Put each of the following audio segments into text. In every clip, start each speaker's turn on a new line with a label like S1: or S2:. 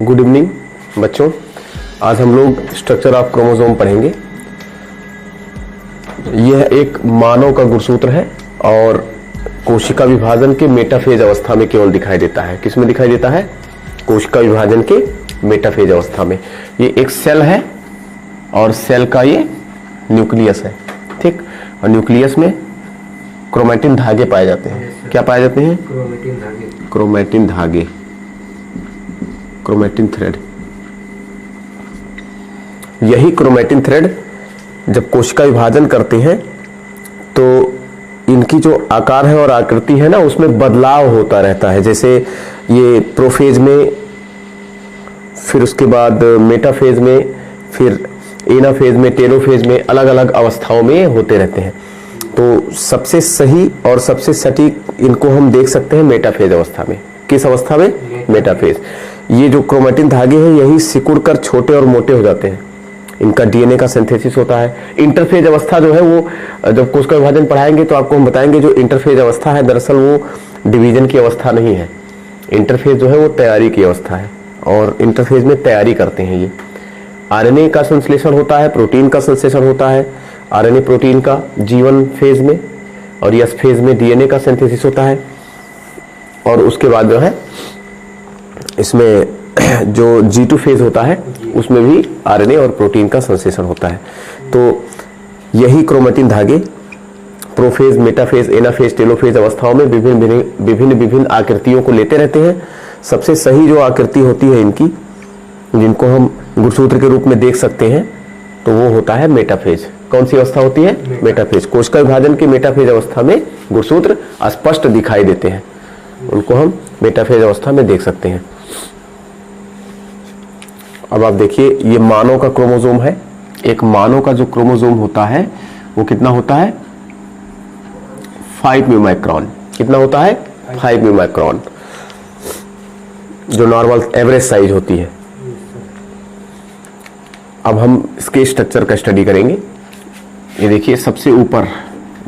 S1: Good evening बच्चों। आज हम लोग स्ट्रक्चर ऑफ क्रोमोसोम पढ़ेंगे। यह एक मानव का गुणसूत्र है और कोशिका विभाजन के मेटाफेज अवस्था में केवल दिखाई देता है। किसमें दिखाई देता है? कोशिका विभाजन के मेटाफेज अवस्था में। ये एक सेल है और सेल का ये न्यूक्लियस है, ठीक। और न्यूक्लियस में क्रोमैटिन धागे पाए जाते हैं। क्या पाए जाते हैं?
S2: क्रोमैटिन धागे।
S1: क्रोमैटिन धागे, क्रोमैटिन थ्रेड। यही क्रोमैटिन थ्रेड जब कोशिका विभाजन करते हैं तो इनकी जो आकार है और आकृति है ना, उसमें बदलाव होता रहता है। जैसे ये प्रोफेज में, फिर उसके बाद मेटाफेज में, फिर एनाफेज में, टेलोफेज में, अलग अलग अवस्थाओं में होते रहते हैं। तो सबसे सही और सबसे सटीक इनको हम देख सकते हैं मेटाफेज अवस्था में। किस अवस्था में? मेटाफेज। ये जो क्रोमैटिन धागे हैं यही सिकुड़कर छोटे और मोटे हो जाते हैं। इनका डीएनए का सिंथेसिस होता है। इंटरफेज अवस्था जो है वो जब कोशिका विभाजन पढ़ाएंगे तो आपको हम बताएंगे जो इंटरफेज अवस्था है दरअसल वो डिवीजन की अवस्था नहीं है। इंटरफेज जो है वो तैयारी की अवस्था है और इंटरफेज में तैयारी करते हैं। ये आरएनए का संश्लेषण होता है, प्रोटीन का संश्लेषण होता है। आरएनए प्रोटीन का G1 फेज में और S फेज में डीएनए का सिंथेसिस होता है। और उसके बाद जो है इसमें जो G2 फेज होता है उसमें भी आरएनए और प्रोटीन का संश्लेषण होता है। तो यही क्रोमैटिन धागे प्रोफेज, मेटाफेज, एनाफेज, टेलोफेज अवस्थाओं में विभिन्न आकृतियों को लेते रहते हैं। सबसे सही जो आकृति होती है इनकी, जिनको हम गुणसूत्र के रूप में देख सकते हैं, तो वो होता है मेटाफेज। कौन सी अवस्था होती है? मेटाफेज। कोशिका विभाजन की मेटाफेज अवस्था में गुणसूत्र स्पष्ट दिखाई देते हैं, उनको हम मेटाफेज अवस्था में देख सकते हैं। अब आप देखिए, ये मानव का क्रोमोसोम है। एक मानव का जो क्रोमोसोम होता है वो कितना होता है? 5 म्यूमाइक्रॉन। कितना होता है? 5 म्यूमाइक्रॉन, जो नॉर्मल एवरेज साइज होती है। अब हम इसके स्ट्रक्चर का स्टडी करेंगे। ये देखिए, सबसे ऊपर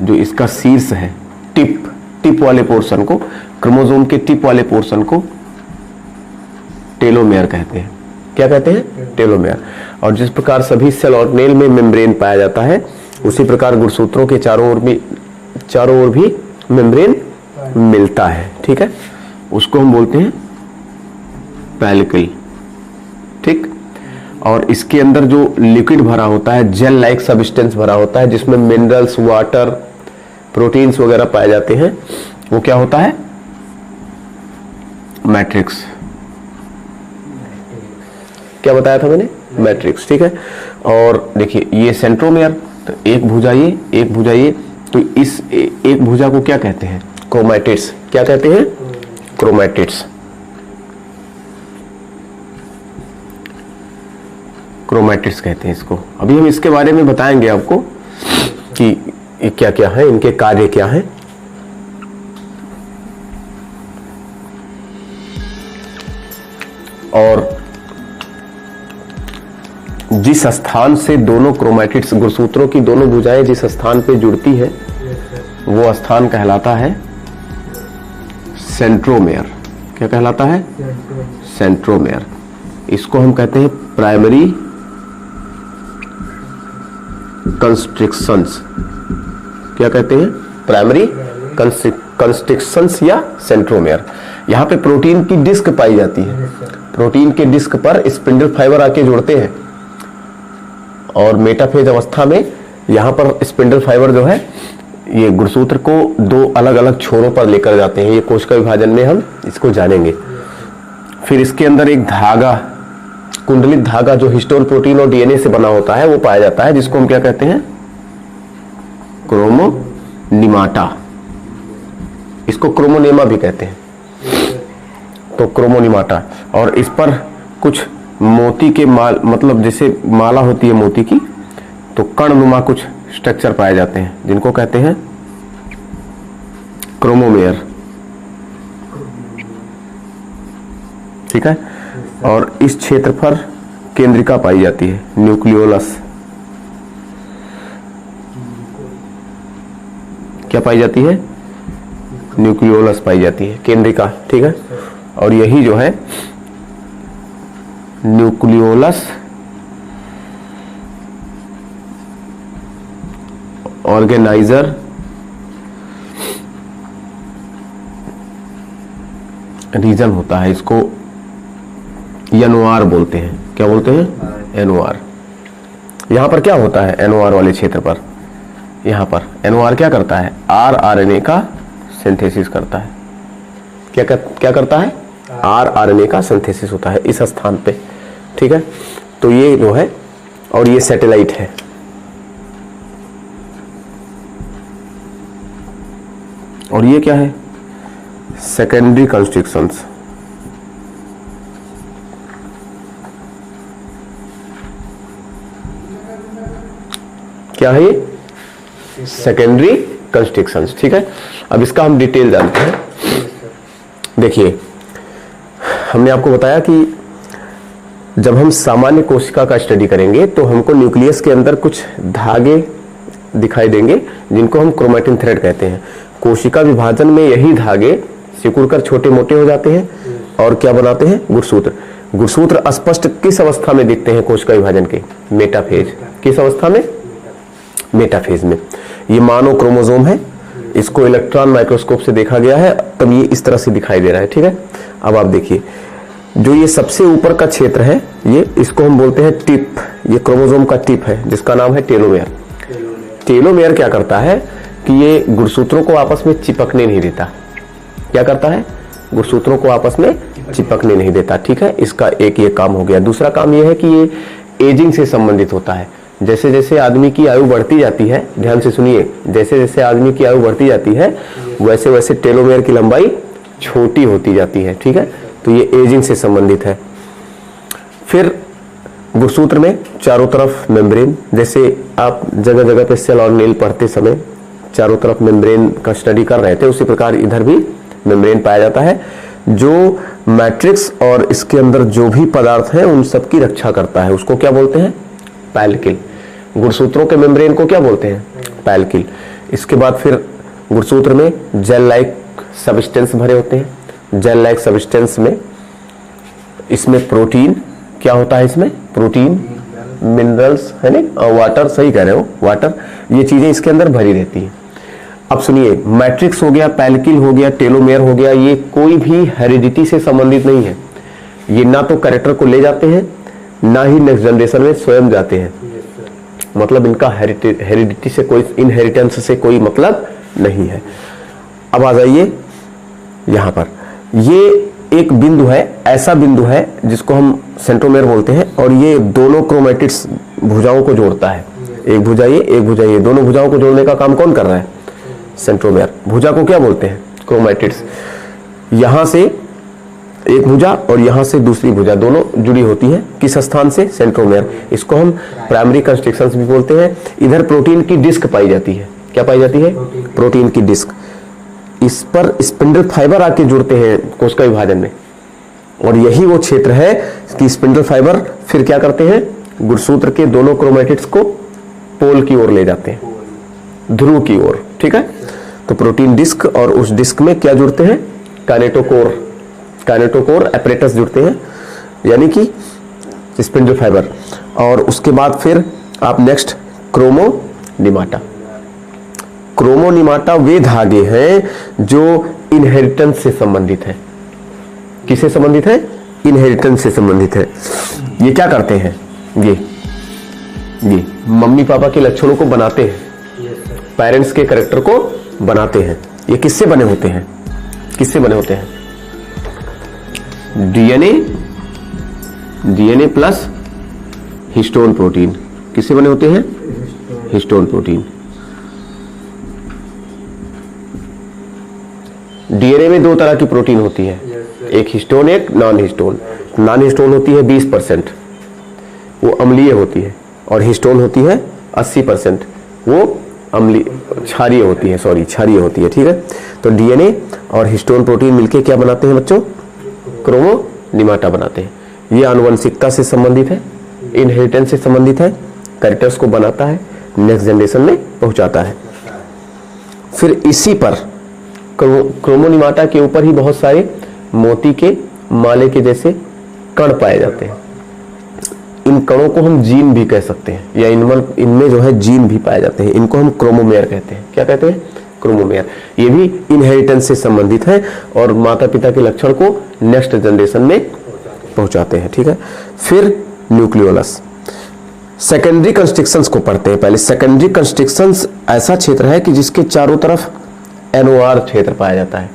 S1: जो इसका शीर्ष है, टिप वाले पोर्शन को, क्रोमोसोम के टिप वाले पोर्शन को टेलोमेयर कहते हैं। क्या कहते हैं? टेलोमेयर। और जिस प्रकार सभी सेल ऑर्गेनेल में मेम्ब्रेन पाया जाता है, उसी प्रकार गुणसूत्रों के चारों ओर भी मेम्ब्रेन मिलता है, ठीक है। उसको हम बोलते हैं पेलिकल, ठीक। और इसके अंदर जो लिक्विड भरा होता है, जेल लाइक सब्सटेंस भरा होता है, जिसमें मिनरल्स, वाटर, प्रोटीन्स वगैरह पाए जाते हैं, वो क्या होता है? मैट्रिक्स। क्या बताया था मैंने? मैट्रिक्स, ठीक है। और देखिए, ये सेंट्रोमेयर, तो एक भुजा ये, तो इस एक भुजा को क्या कहते हैं? क्रोमैटिड्स। क्या कहते हैं? क्रोमैटिड्स। क्रोमैटिड्स कहते हैं इसको। अभी हम इसके बारे में बताएंगे आपको कि ये क्या क्या है, इनके कार्य क्या है। और जिस स्थान से दोनों क्रोमैटिड्स, गुणसूत्रों की दोनों भुजाएं जिस स्थान पे जुड़ती है, वो स्थान कहलाता है सेंट्रोमेयर। क्या कहलाता है? सेंट्रोमेयर। इसको हम कहते हैं प्राइमरी कंस्ट्रिक्शंस। क्या कहते हैं? प्राइमरी कंस्ट्रिक्शंस या सेंट्रोमेयर। यहाँ पे प्रोटीन की डिस्क पाई जाती है। प्रोटीन के डिस्क पर स्पिंडल फाइबर आके जुड़ते हैं और मेटाफेज अवस्था में यहाँ पर स्पिंडल फाइबर जो है ये गुणसूत्र को दो अलग अलग छोरों पर लेकर जाते हैं। ये कोशिका विभाजन में हम इसको जानेंगे। फिर इसके अंदर एक धागा, कुंडलित धागा, जो हिस्टोन प्रोटीन और डीएनए से बना होता है, वो पाया जाता है, जिसको हम क्या कहते हैं? क्रोमोनिमाटा। इसको क्रोमोनेमा भी कहते हैं, तो क्रोमोनिमाटा। और इस पर कुछ मोती के मतलब जैसे माला होती है मोती की, तो कणनुमा कुछ स्ट्रक्चर पाए जाते हैं, जिनको कहते हैं क्रोमोमेयर, ठीक है। और इस क्षेत्र पर केंद्रिका पाई जाती है, न्यूक्लियोलस। क्या पाई जाती है? न्यूक्लियोलस पाई जाती है, केंद्रिका, ठीक है। और यही जो है न्यूक्लियोलस ऑर्गेनाइजर रीजन होता है, इसको एनओआर बोलते हैं। क्या बोलते हैं? एनओआर। यहां पर क्या होता है एनओआर वाले क्षेत्र पर? यहां पर एनओआर क्या करता है? आरएनए का सिंथेसिस करता है। क्या करता है? आरएनए का सिंथेसिस होता है इस स्थान पे। ठीक है, तो ये जो है, और ये सैटेलाइट है। और ये क्या है? Secondary constructions. क्या है ये? Secondary constructions. ठीक है, अब इसका हम डिटेल जानते हैं। देखिए, हमने आपको बताया कि जब हम सामान्य कोशिका का स्टडी करेंगे तो हमको न्यूक्लियस के अंदर कुछ धागे दिखाई देंगे जिनको हम क्रोमैटिन थ्रेड कहते हैं। कोशिका विभाजन में यही धागे सिकुड़कर छोटे मोटे हो जाते हैं और क्या बनाते हैं? गुणसूत्र। गुणसूत्र स्पष्ट किस अवस्था में दिखते हैं कोशिका विभाजन के? मेटाफेज। किस अवस्था में? मेटाफेज में। ये मानव क्रोमोसोम है, इसको इलेक्ट्रॉन माइक्रोस्कोप से देखा गया है, तब ये इस तरह से दिखाई दे रहा है। ठीक है, अब आप देखिए, जो ये सबसे ऊपर का क्षेत्र है, ये इसको हम बोलते हैं टिप। ये क्रोमोसोम का टिप है जिसका नाम है टेलोमेयर। टेलोमेयर क्या करता है कि ये गुणसूत्रों को आपस में चिपकने नहीं देता। क्या करता है? गुणसूत्रों को आपस में चिपकने नहीं देता। ठीक है, इसका एक ये काम हो गया। दूसरा काम ये है कि ये एजिंग से संबंधित होता है। जैसे जैसे आदमी की आयु बढ़ती जाती है, ध्यान से सुनिए, जैसे जैसे आदमी की आयु बढ़ती जाती है वैसे वैसे टेलोमेयर की लंबाई छोटी होती जाती है। ठीक है, तो ये एजिंग से संबंधित है। फिर गुणसूत्र में चारों तरफ मेम्ब्रेन, जैसे आप जगह जगह पे सेल और नील पढ़ते समय चारों तरफ मेम्ब्रेन का स्टडी कर रहे थे, उसी प्रकार इधर भी मेम्ब्रेन पाया जाता है जो मैट्रिक्स और इसके अंदर जो भी पदार्थ हैं उन सब की रक्षा करता है। उसको क्या बोलते हैं? पैल्किल। गुणसूत्रों के मेम्ब्रेन को क्या बोलते हैं? पैल्किल। इसके बाद फिर गुणसूत्र में जेल लाइक सब्सटेंस भरे होते हैं। जेल लाइक सब्सटेंस में इसमें प्रोटीन क्या होता है? इसमें प्रोटीन, मिनरल्स है ना, वाटर, सही कह रहे हो, वाटर, ये चीजें इसके अंदर भरी रहती हैं। अब सुनिए, मैट्रिक्स हो गया, पैल्किल हो गया, टेलोमेयर हो गया, ये कोई भी हेरिडिटी से संबंधित नहीं है। ये ना तो कैरेक्टर को ले जाते हैं ना ही नेक्स्ट जनरेशन में स्वयं जाते हैं। मतलब इनका हेरिडिटी से कोई, इनहेरिटेंस से कोई मतलब नहीं है। अब आ जाइए यहां पर, ये एक बिंदु है, ऐसा बिंदु है जिसको हम सेंट्रोमेयर बोलते हैं, और ये दोनों क्रोमैटिड्स भुजाओं को जोड़ता है। एक भुजा ये, एक भुजा ये, दोनों भुजाओं को जोड़ने का काम कौन कर रहा है? सेंट्रोमेयर। भुजा को क्या बोलते हैं? क्रोमैटिड्स। यहां से एक भुजा और यहां से दूसरी भुजा दोनों जुड़ी होती है, किस स्थान से? सेंट्रोमेयर। इसको हम प्राइमरी कंस्ट्रक्शंस भी बोलते हैं। इधर प्रोटीन की डिस्क पाई जाती है। क्या पाई जाती है? प्रोटीन की डिस्क। इस पर स्पिंडल फाइबर आके जुड़ते हैं कोशिका विभाजन में, और यही वो क्षेत्र है कि स्पिंडल फाइबर फिर क्या करते हैं? गुणसूत्र के दोनों क्रोमैटिड्स को पोल की ओर ले जाते हैं, ध्रुव की ओर। ठीक है, तो प्रोटीन डिस्क और उस डिस्क में क्या जुड़ते हैं? काइनेटोकोर, काइनेटोकोर एपरेटस जुड़ते हैं, यानी कि स्पिंडल फाइबर। और उसके बाद फिर आप नेक्स्ट क्रोमोनिमाटा। क्रोमोनिमाटा वे धागे हैं जो इनहेरिटेंस से संबंधित है। किससे संबंधित है? इनहेरिटेंस से संबंधित है। ये क्या करते हैं? ये मम्मी पापा के लक्षणों को बनाते हैं, पेरेंट्स के कैरेक्टर को बनाते हैं। ये किससे बने होते हैं? किससे बने होते हैं? DNA plus histone protein. किससे बने होते हैं? Histone protein. डीएनए में दो तरह की प्रोटीन होती है, एक हिस्टोन, एक नॉन हिस्टोन। नॉन हिस्टोन होती है 20%, वो अम्लीय होती है, और हिस्टोन होती है 80%, वो अम्लीय, क्षारीय होती है, सॉरी क्षारीय होती है। ठीक है, तो डीएनए और हिस्टोन प्रोटीन मिलके क्या बनाते हैं बच्चों? क्रोमोनिमाटा बनाते हैं। ये आनुवंशिकता से संबंधित है, इनहेरिटेंस से संबंधित है, कैरेक्टर्स को बनाता है, नेक्स्ट जनरेशन में पहुंचाता है। फिर इसी पर क्रोमोनिमाटा के ऊपर ही बहुत सारे मोती के माले के जैसे कण पाए जाते हैं। इन कणों को हम जीन भी कह सकते हैं, या इनमें जो है जीन भी पाए जाते हैं। इनको हम क्रोमोमेयर कहते हैं। क्या कहते हैं? क्रोमोमेयर। ये भी इनहेरिटेंस से संबंधित है और माता पिता के लक्षण को नेक्स्ट जनरेशन में पहुंचाते हैं। ठीक है, फिर न्यूक्लियोलस। सेकेंडरी कंस्ट्रिक्शंस को पढ़ते हैं पहले। सेकेंडरी कंस्ट्रिक्शंस ऐसा क्षेत्र है कि जिसके चारों तरफ एनओआर क्षेत्र पाया जाता है।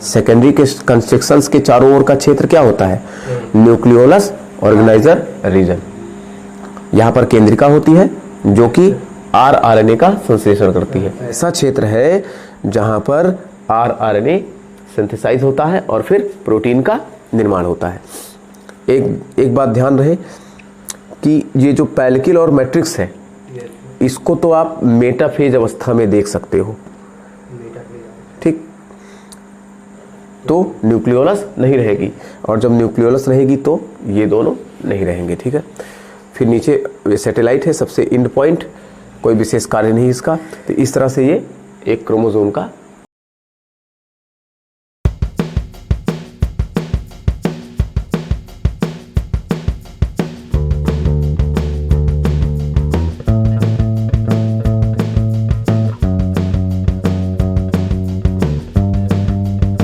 S1: सेकेंडरी के कंस्ट्रिक्शंस के चारों ओर का क्षेत्र क्या होता है? Nucleolus organizer region. यहां पर केंद्रिका होती है जो कि आरआरएनए का संश्लेषण करती है। ऐसा क्षेत्र है जहां पर आरआरएनए सिंथेसाइज होता है और फिर प्रोटीन का निर्माण होता है। एक बात ध्यान रहे कि ये जो पैल्किल और मैट्रिक्स है, इसको तो आप मेटाफेज अवस्था में देख सकते हो। ठीक, तो न्यूक्लियोलस नहीं रहेगी, और जब न्यूक्लियोलस रहेगी तो ये दोनों नहीं रहेंगे। ठीक है, फिर नीचे सैटेलाइट है, सबसे एंड पॉइंट, कोई विशेष कार्य नहीं इसका। तो इस तरह से ये एक क्रोमोसोम का